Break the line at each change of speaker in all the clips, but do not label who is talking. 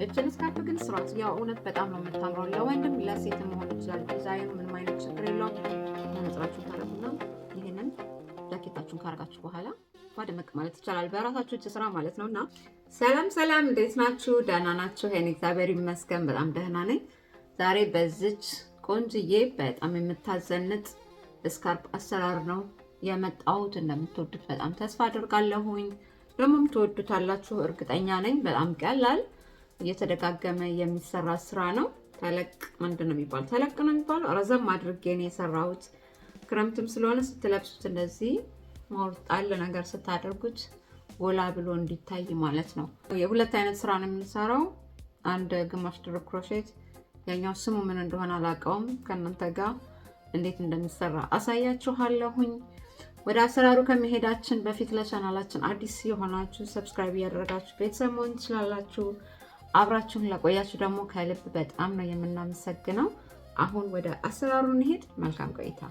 እችን ስካርፍ ግን ስራት ያው እውነት በጣም ነው የምታምረው። ለወንድም ለሴትም መሆን ይችላል። ዲዛይኑ ምንም አይነት ችግር የለውም። መነጽራችሁን ታረጉና ይሄንን ጃኬታችሁን ካረጋችሁ በኋላ ደመቅ ማለት ይቻላል። በራሳችሁ እጅ ስራ ማለት ነውና። ሰላም ሰላም፣ እንዴት ናችሁ? ደህና ናችሁ? እኔ እግዚአብሔር ይመስገን በጣም ደህና ነኝ። ዛሬ በዚች ቆንጅዬ በጣም የምታዘንጥ ስካርፕ አሰራር ነው የመጣሁት። እንደምትወዱት በጣም ተስፋ አድርጋለሁኝ። ደግሞም ትወዱታላችሁ እርግጠኛ ነኝ። በጣም ቀላል እየተደጋገመ የሚሰራ ስራ ነው። ተለቅ ምንድን ነው የሚባለው? ተለቅ ነው የሚባለው። ረዘም አድርጌ ነው የሰራሁት። ክረምትም ስለሆነ ስትለብሱት እንደዚህ ሞርጣል ነገር ስታደርጉት ጎላ ብሎ እንዲታይ ማለት ነው። የሁለት አይነት ስራ ነው የምንሰራው። አንድ ግማሽ ድርብ ክሮሼት፣ ያኛው ስሙ ምን እንደሆነ አላውቀውም። ከእናንተ ጋር እንዴት እንደሚሰራ አሳያችኋለሁኝ። ወደ አሰራሩ ከመሄዳችን በፊት ለቻናላችን አዲስ የሆናችሁ ሰብስክራይብ እያደረጋችሁ ቤተሰብ መሆን ትችላላችሁ። አብራችሁን ለቆያችሁ ደግሞ ከልብ በጣም ነው የምናመሰግነው። አሁን ወደ አሰራሩ እንሄድ። መልካም ቆይታ።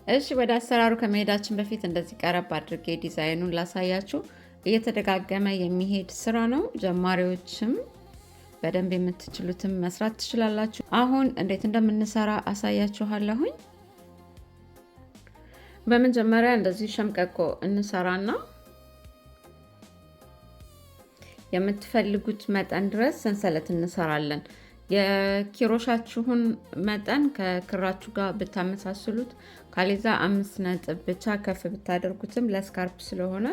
እሺ፣ ወደ አሰራሩ ከመሄዳችን በፊት እንደዚህ ቀረብ አድርጌ ዲዛይኑን ላሳያችሁ። እየተደጋገመ የሚሄድ ስራ ነው። ጀማሪዎችም በደንብ የምትችሉትም መስራት ትችላላችሁ። አሁን እንዴት እንደምንሰራ አሳያችኋለሁኝ። በመጀመሪያ እንደዚህ ሸምቀቆ እንሰራና የምትፈልጉት መጠን ድረስ ሰንሰለት እንሰራለን። የኪሮሻችሁን መጠን ከክራችሁ ጋር ብታመሳስሉት ካሌዛ 5 ነጥብ ብቻ ከፍ ብታደርጉትም ለስካርፕ ስለሆነ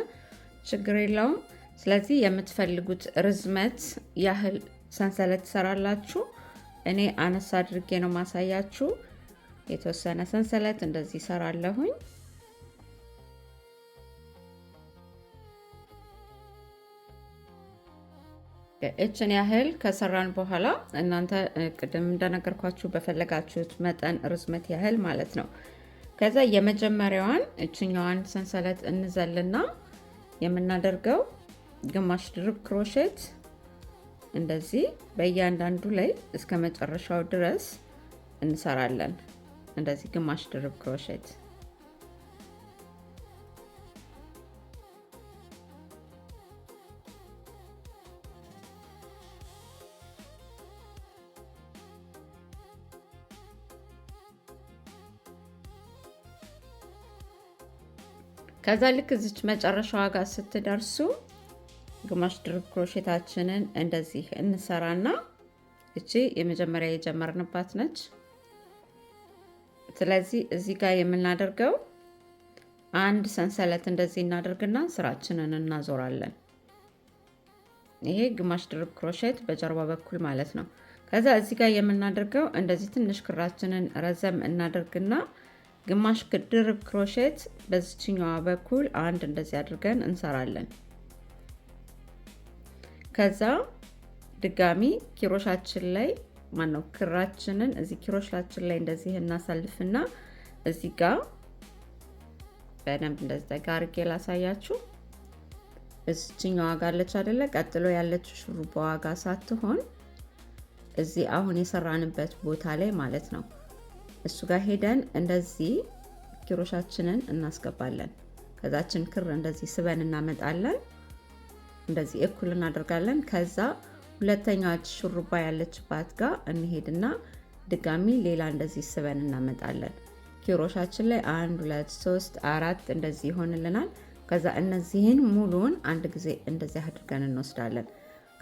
ችግር የለውም። ስለዚህ የምትፈልጉት ርዝመት ያህል ሰንሰለት ትሰራላችሁ። እኔ አነሳ አድርጌ ነው ማሳያችሁ። የተወሰነ ሰንሰለት እንደዚህ ሰራለሁኝ። እችን ያህል ከሰራን በኋላ እናንተ ቅድም እንደነገርኳችሁ በፈለጋችሁት መጠን ርዝመት ያህል ማለት ነው። ከዛ የመጀመሪያዋን እችኛዋን ሰንሰለት እንዘልና የምናደርገው ግማሽ ድርብ ክሮሼት እንደዚህ በእያንዳንዱ ላይ እስከ መጨረሻው ድረስ እንሰራለን። እንደዚህ ግማሽ ድርብ ክሮሼት ከዛ ልክ እዚች መጨረሻዋ ጋር ስትደርሱ ግማሽ ድርብ ክሮሼታችንን እንደዚህ እንሰራና እቺ የመጀመሪያ የጀመርንባት ነች። ስለዚህ እዚህ ጋር የምናደርገው አንድ ሰንሰለት እንደዚህ እናደርግና ስራችንን እናዞራለን። ይሄ ግማሽ ድርብ ክሮሼት በጀርባ በኩል ማለት ነው። ከዛ እዚህ ጋር የምናደርገው እንደዚህ ትንሽ ክራችንን ረዘም እናደርግና ግማሽ ድርብ ክሮሼት በዚችኛዋ በኩል አንድ እንደዚህ አድርገን እንሰራለን። ከዛ ድጋሚ ኪሮሻችን ላይ ማነው ክራችንን እዚህ ኪሮሻችን ላይ እንደዚህ እናሳልፍና እዚህ ጋር በደንብ እንደዚህ ጋር አድርጌ ላሳያችሁ። እዚችኛዋ ጋር አለች አይደለ? ቀጥሎ ያለችው ሹሩባዋ ጋር ሳትሆን እዚህ አሁን የሰራንበት ቦታ ላይ ማለት ነው። እሱ ጋር ሄደን እንደዚህ ኪሮሻችንን እናስገባለን። ከዛችን ክር እንደዚህ ስበን እናመጣለን። እንደዚህ እኩል እናደርጋለን። ከዛ ሁለተኛዋ ሹሩባ ያለችባት ጋር እንሄድና ድጋሚ ሌላ እንደዚህ ስበን እናመጣለን። ኪሮሻችን ላይ 1 2 3 4 እንደዚህ ይሆንልናል። ከዛ እነዚህን ሙሉውን አንድ ጊዜ እንደዚህ አድርገን እንወስዳለን።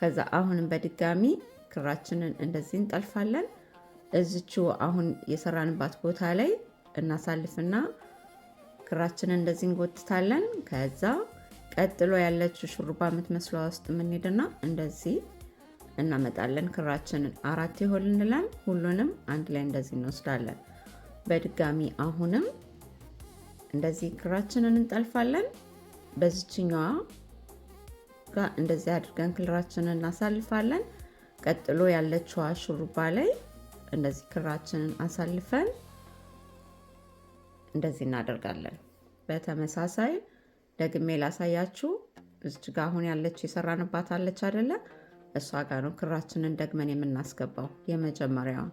ከዛ አሁንም በድጋሚ ክራችንን እንደዚህ እንጠልፋለን። እዚቹ አሁን የሰራንባት ቦታ ላይ እናሳልፍና ክራችንን እንደዚህ እንጎትታለን። ከዛ ቀጥሎ ያለችው ሹሩባ የምትመስለው ውስጥ የምንሄድና እንደዚህ እናመጣለን። ክራችንን 4 ይሆንልናል። ሁሉንም አንድ ላይ እንደዚህ እንወስዳለን። በድጋሚ አሁንም እንደዚህ ክራችንን እንጠልፋለን። በዚችኛዋ ጋር እንደዚህ አድርገን ክራችንን እናሳልፋለን። ቀጥሎ ያለችዋ ሹሩባ ላይ እንደዚህ ክራችንን አሳልፈን እንደዚህ እናደርጋለን። በተመሳሳይ ደግሜ ላሳያችሁ። እዚህ ጋር አሁን ያለች የሰራንባት አለች አይደለ? እሷ ጋር ነው ክራችንን ደግመን የምናስገባው የመጀመሪያው።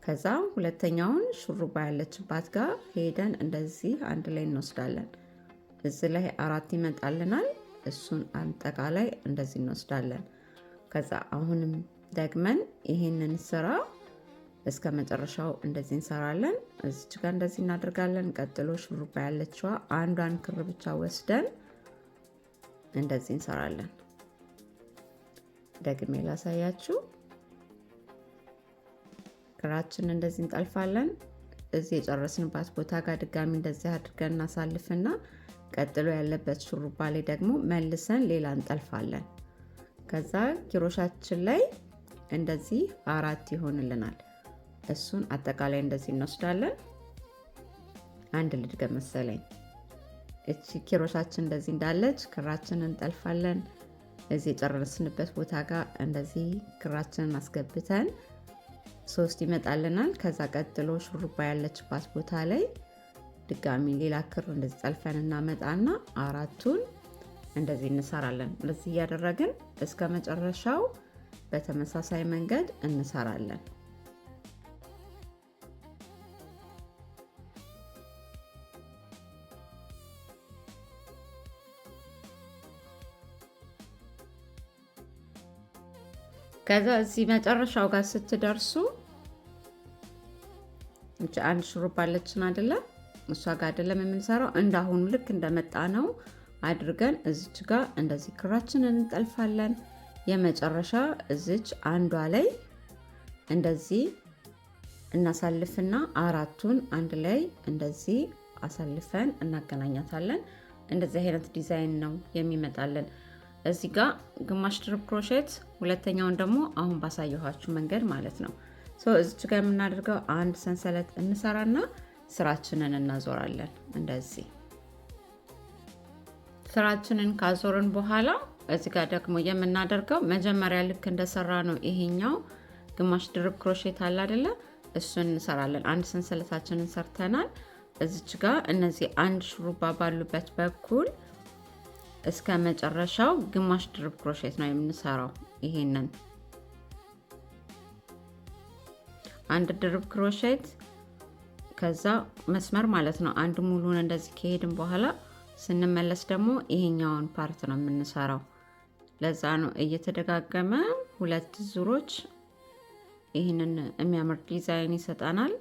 ከዛ ሁለተኛውን ሹሩባ ያለችባት ጋር ሄደን እንደዚህ አንድ ላይ እንወስዳለን። እዚህ ላይ 4 ይመጣልናል። እሱን አጠቃላይ እንደዚህ እንወስዳለን። ከዛ አሁንም ደግመን ይሄንን ስራ እስከ መጨረሻው እንደዚህ እንሰራለን። እዚች ጋር እንደዚህ እናደርጋለን። ቀጥሎ ሹሩባ ያለችዋ አንዷን ክር ብቻ ወስደን እንደዚህ እንሰራለን። ደግሜ ላሳያችሁ። ክራችን እንደዚህ እንጠልፋለን። እዚህ የጨረስንባት ቦታ ጋር ድጋሚ እንደዚህ አድርገን እናሳልፍና ቀጥሎ ያለበት ሹሩባ ላይ ደግሞ መልሰን ሌላ እንጠልፋለን። ከዛ ኪሮሻችን ላይ እንደዚህ 4 ይሆንልናል። እሱን አጠቃላይ እንደዚህ እንወስዳለን። አንድ ልድገም መሰለኝ። እቺ ኪሮሻችን እንደዚህ እንዳለች ክራችንን እንጠልፋለን። እዚህ የጨረስንበት ቦታ ጋር እንደዚህ ክራችንን አስገብተን 3 ይመጣልናል። ከዛ ቀጥሎ ሹሩባ ያለችባት ቦታ ላይ ድጋሚ ሌላ ክር እንደዚህ ጠልፈን እናመጣና 4ቱን እንደዚህ እንሰራለን። ለዚህ እያደረግን እስከ መጨረሻው በተመሳሳይ መንገድ እንሰራለን። ከዛ እዚህ መጨረሻው ጋር ስትደርሱ እቺ አንድ ሹሩባ አለችን አይደለ? እሷ ጋር አይደለም የምንሰራው። እንዳሁኑ ልክ እንደመጣ ነው አድርገን እዚች ጋር እንደዚህ ክራችንን እንጠልፋለን። የመጨረሻ እዚች አንዷ ላይ እንደዚህ እናሳልፍና 4ቱን አንድ ላይ እንደዚህ አሳልፈን እናገናኛታለን። እንደዚህ አይነት ዲዛይን ነው የሚመጣልን። እዚህ ጋር ግማሽ ድርብ ክሮሼት፣ ሁለተኛውን ደግሞ አሁን ባሳየኋችሁ መንገድ ማለት ነው። እዚች ጋር የምናደርገው አንድ ሰንሰለት እንሰራና ስራችንን እናዞራለን። እንደዚህ ስራችንን ካዞርን በኋላ እዚህ ጋር ደግሞ የምናደርገው መጀመሪያ ልክ እንደሰራ ነው። ይሄኛው ግማሽ ድርብ ክሮሼት አለ አይደለ? እሱን እንሰራለን። አንድ ሰንሰለታችንን ሰርተናል። እዚች ጋር እነዚህ አንድ ሹሩባ ባሉበት በኩል እስከ መጨረሻው ግማሽ ድርብ ክሮሼት ነው የምንሰራው። ይሄንን አንድ ድርብ ክሮሼት ከዛ መስመር ማለት ነው። አንድ ሙሉን እንደዚህ ከሄድን በኋላ ስንመለስ ደግሞ ይሄኛውን ፓርት ነው የምንሰራው። ለዛ ነው እየተደጋገመ 2 ዙሮች ይህንን የሚያምር ዲዛይን ይሰጣናል።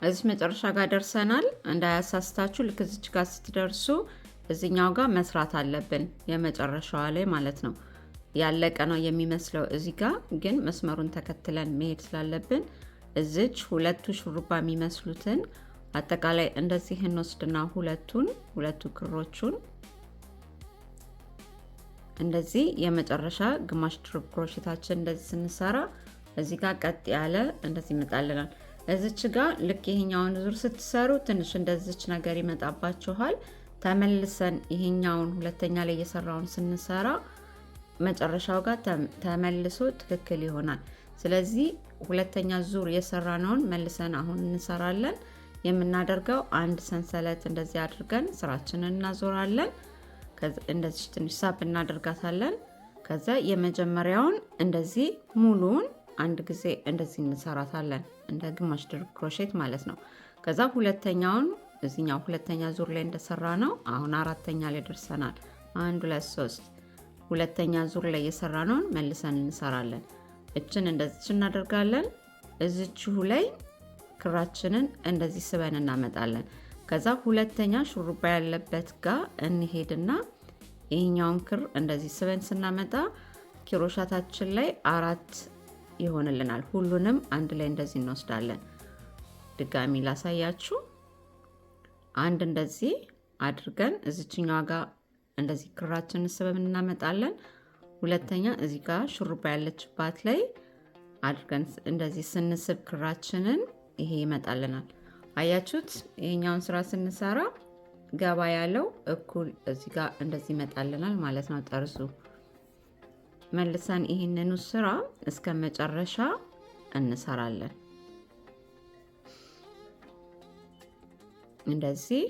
እዚህ መጨረሻ ጋር ደርሰናል። እንዳያሳስታችሁ ልክ እዚች ጋር ስትደርሱ እዚኛው ጋር መስራት አለብን። የመጨረሻዋ ላይ ማለት ነው። ያለቀ ነው የሚመስለው። እዚህ ጋር ግን መስመሩን ተከትለን መሄድ ስላለብን እዚች 2 ሹሩባ የሚመስሉትን አጠቃላይ እንደዚህ እንወስድና ሁለቱ ክሮቹን እንደዚህ የመጨረሻ ግማሽ ድርብ ክሮሼታችን እንደዚህ ስንሰራ እዚህ ጋር ቀጥ ያለ እንደዚህ ይመጣልናል። እዚች ጋር ልክ ይሄኛውን ዙር ስትሰሩ ትንሽ እንደዚች ነገር ይመጣባችኋል። ተመልሰን ይሄኛውን ሁለተኛ ላይ የሰራውን ስንሰራ መጨረሻው ጋር ተመልሶ ትክክል ይሆናል። ስለዚህ ሁለተኛ ዙር የሰራነውን መልሰን አሁን እንሰራለን። የምናደርገው አንድ ሰንሰለት እንደዚህ አድርገን ስራችንን እናዞራለን። እንደዚህ ትንሽ ሳብ እናደርጋታለን። ከዛ የመጀመሪያውን እንደዚህ ሙሉውን አንድ ጊዜ እንደዚህ እንሰራታለን፣ እንደ ግማሽ ድርብ ክሮሼት ማለት ነው። ከዛ ሁለተኛውን እዚህኛው ሁለተኛ ዙር ላይ እንደሰራ ነው አሁን 4ኛ ላይ ደርሰናል። 1 2 3 ሁለተኛ ዙር ላይ የሰራነውን መልሰን እንሰራለን። እችን እንደዚህ እናደርጋለን። እዚችሁ ላይ ክራችንን እንደዚህ ስበን እናመጣለን። ከዛ ሁለተኛ ሹሩባ ያለበት ጋር እንሄድና ይሄኛውን ክር እንደዚህ ስበን ስናመጣ ኪሮሻታችን ላይ 4 ይሆንልናል። ሁሉንም አንድ ላይ እንደዚህ እንወስዳለን። ድጋሚ ላሳያችሁ። አንድ እንደዚህ አድርገን እዚችኛዋ ጋር እንደዚህ ክራችንን ስበን እናመጣለን። ሁለተኛ እዚህ ጋር ሹሩባ ያለችባት ላይ አድርገን እንደዚህ ስንስብ ክራችንን ይሄ ይመጣልናል። አያችሁት? ይሄኛውን ስራ ስንሰራ ገባ ያለው እኩል እዚህ ጋር እንደዚህ ይመጣልናል ማለት ነው ጠርዙ። መልሰን ይሄንኑ ስራ እስከ መጨረሻ እንሰራለን። እንደዚህ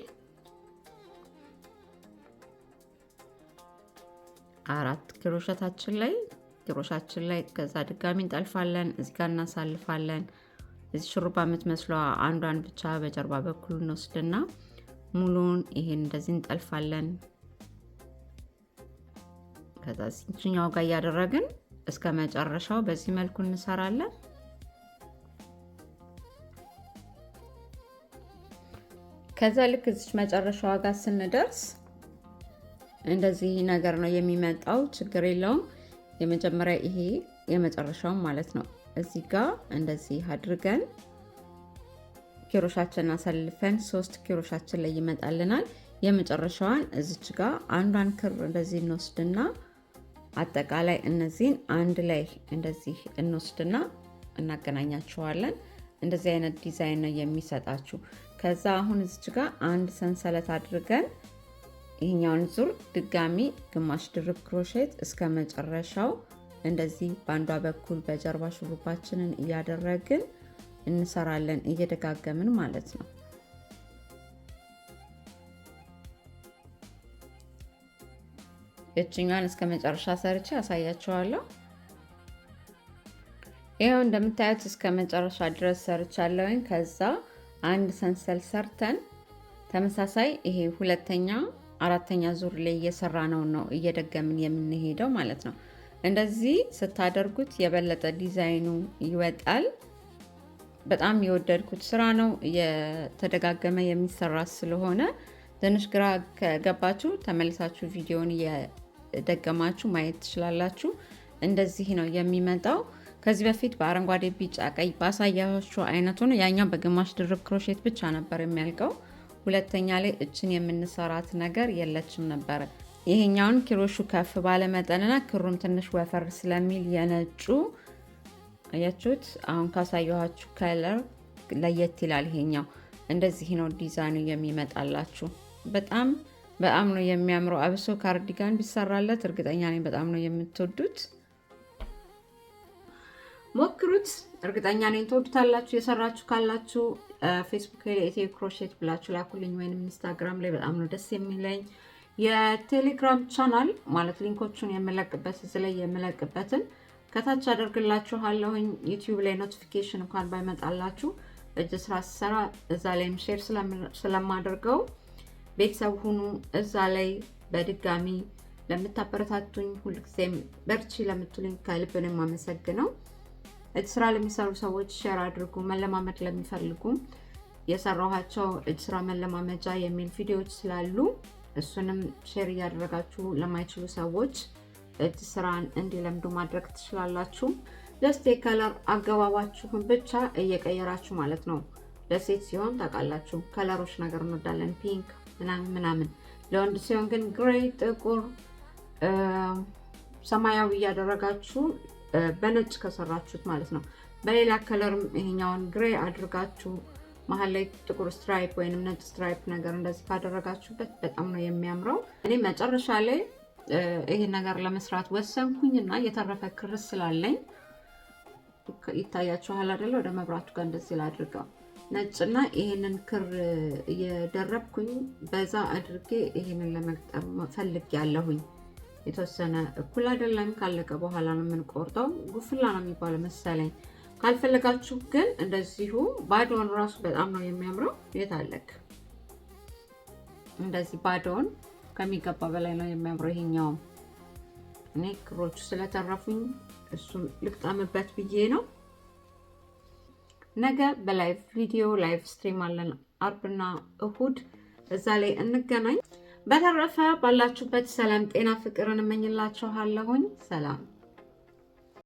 4 ክሮሻታችን ላይ ከዛ ድጋሚ እንጠልፋለን። እዚህ ጋር እናሳልፋለን። እዚህ ሹሩባ የምትመስለዋ አንዷን ብቻ በጀርባ በኩል እንወስድና ሙሉን ይሄን እንደዚህ እንጠልፋለን። ከዛ እዚህኛው ጋር እያደረግን እስከ መጨረሻው በዚህ መልኩ እንሰራለን። ከዛ ልክ እዚህ መጨረሻው ጋር ስንደርስ እንደዚህ ነገር ነው የሚመጣው። ችግር የለውም። የመጀመሪያ ይሄ የመጨረሻው ማለት ነው። እዚህ ጋር እንደዚህ አድርገን ኪሮሻችንን አሳልፈን 3 ኪሮሻችን ላይ ይመጣልናል። የመጨረሻዋን እዚች ጋር አንዷን ክር እንደዚህ እንወስድና አጠቃላይ እነዚህን አንድ ላይ እንደዚህ እንወስድና እናገናኛቸዋለን። እንደዚህ አይነት ዲዛይን ነው የሚሰጣችሁ። ከዛ አሁን እዚች ጋር አንድ ሰንሰለት አድርገን ይሄኛውን ዙር ድጋሚ ግማሽ ድርብ ክሮሼት እስከ መጨረሻው እንደዚህ በአንዷ በኩል በጀርባ ሹሩባችንን እያደረግን እንሰራለን፣ እየደጋገምን ማለት ነው። እችኛዋን እስከ መጨረሻ ሰርቼ ያሳያቸዋለሁ። ይሄው እንደምታዩት እስከ መጨረሻ ድረስ ሰርቻለሁኝ። ከዛ አንድ ሰንሰል ሰርተን ተመሳሳይ ይሄ ሁለተኛ አራተኛ ዙር ላይ እየሰራ ነው እየደገምን የምንሄደው ማለት ነው። እንደዚህ ስታደርጉት የበለጠ ዲዛይኑ ይወጣል። በጣም የወደድኩት ስራ ነው። የተደጋገመ የሚሰራ ስለሆነ ትንሽ ግራ ከገባችሁ ተመልሳችሁ ቪዲዮውን እየደገማችሁ ማየት ትችላላችሁ። እንደዚህ ነው የሚመጣው። ከዚህ በፊት በአረንጓዴ፣ ቢጫ፣ ቀይ ባሳያችሁ አይነቱ ነው። ያኛው በግማሽ ድርብ ክሮሼት ብቻ ነበር የሚያልቀው። ሁለተኛ ላይ እችን የምንሰራት ነገር የለችም ነበር። ይሄኛውን ኪሮሹ ከፍ ባለ መጠንና ክሩም ትንሽ ወፈር ስለሚል የነጩ አያችሁት። አሁን ካሳየኋችሁ ከለር ለየት ይላል። ይሄኛው እንደዚህ ነው ዲዛይኑ የሚመጣላችሁ። በጣም ነው የሚያምረው። አብሶ ካርዲጋን ቢሰራለት እርግጠኛ ነኝ በጣም ነው የምትወዱት። ሞክሩት፣ እርግጠኛ ነኝ ትወዱታላችሁ። የሰራችሁ ካላችሁ ፌስቡክ ላይ ኢትዮ ክሮሼት ብላችሁ ላኩልኝ፣ ወይም ኢንስታግራም ላይ በጣም ነው ደስ የሚለኝ። የቴሌግራም ቻናል ማለት ሊንኮቹን የምለቅበት እዚህ ላይ የምለቅበትን ከታች አደርግላችኋለሁኝ። ዩቲዩብ ላይ ኖቲፊኬሽን እንኳን ባይመጣላችሁ እጅ ስራ ስሰራ እዛ ላይም ሼር ስለማደርገው ቤተሰብ ሁኑ። እዛ ላይ በድጋሚ ለምታበረታቱኝ ሁልጊዜም በርቺ ለምትሉኝ ከልብ ነው የማመሰግነው። እጅ ስራ ለሚሰሩ ሰዎች ሼር አድርጉ። መለማመድ ለሚፈልጉ የሰራኋቸው እጅ ስራ መለማመጃ የሚል ቪዲዮዎች ስላሉ እሱንም ሼር እያደረጋችሁ ለማይችሉ ሰዎች እጅ ስራን እንዲለምዱ ማድረግ ትችላላችሁ። ጀስት የከለር አገባባችሁን ብቻ እየቀየራችሁ ማለት ነው። ለሴት ሲሆን ታውቃላችሁ ከለሮች ነገር እንወዳለን፣ ፒንክ ምናምን። ለወንድ ሲሆን ግን ግሬ፣ ጥቁር፣ ሰማያዊ እያደረጋችሁ በነጭ ከሰራችሁት ማለት ነው። በሌላ ከለርም ይሄኛውን ግሬ አድርጋችሁ መሀል ላይ ጥቁር ስትራይፕ ወይንም ነጭ ስትራይፕ ነገር እንደዚህ ካደረጋችሁበት በጣም ነው የሚያምረው። እኔ መጨረሻ ላይ ይሄን ነገር ለመስራት ወሰንኩኝና የተረፈ ክር ስላለኝ ይታያችኋል አይደለ? ወደ መብራቱ ጋር እንደዚህ ላድርገው። ነጭና ይሄንን ክር እየደረብኩኝ በዛ አድርጌ ይሄንን ለመግጠም ፈልግ ያለሁኝ። የተወሰነ እኩል አይደለም፣ ካለቀ በኋላ ነው የምንቆርጠው። ጉፍላ ነው የሚባለው መሰለኝ። ካልፈለጋችሁ ግን እንደዚሁ ባዶን ራሱ በጣም ነው የሚያምረው። የት አለክ? እንደዚህ ባዶን ከሚገባ በላይ ነው የሚያምረው። ይሄኛው እኔ ክሮቹ ስለተረፉኝ እሱን ልቅጠምበት ብዬ ነው። ነገ በላይቭ ቪዲዮ ላይቭ ስትሪም አለን፣ አርብና እሁድ። እዛ ላይ እንገናኝ። በተረፈ ባላችሁበት ሰላም፣ ጤና፣ ፍቅርን እመኝላችኋለሁኝ። ሰላም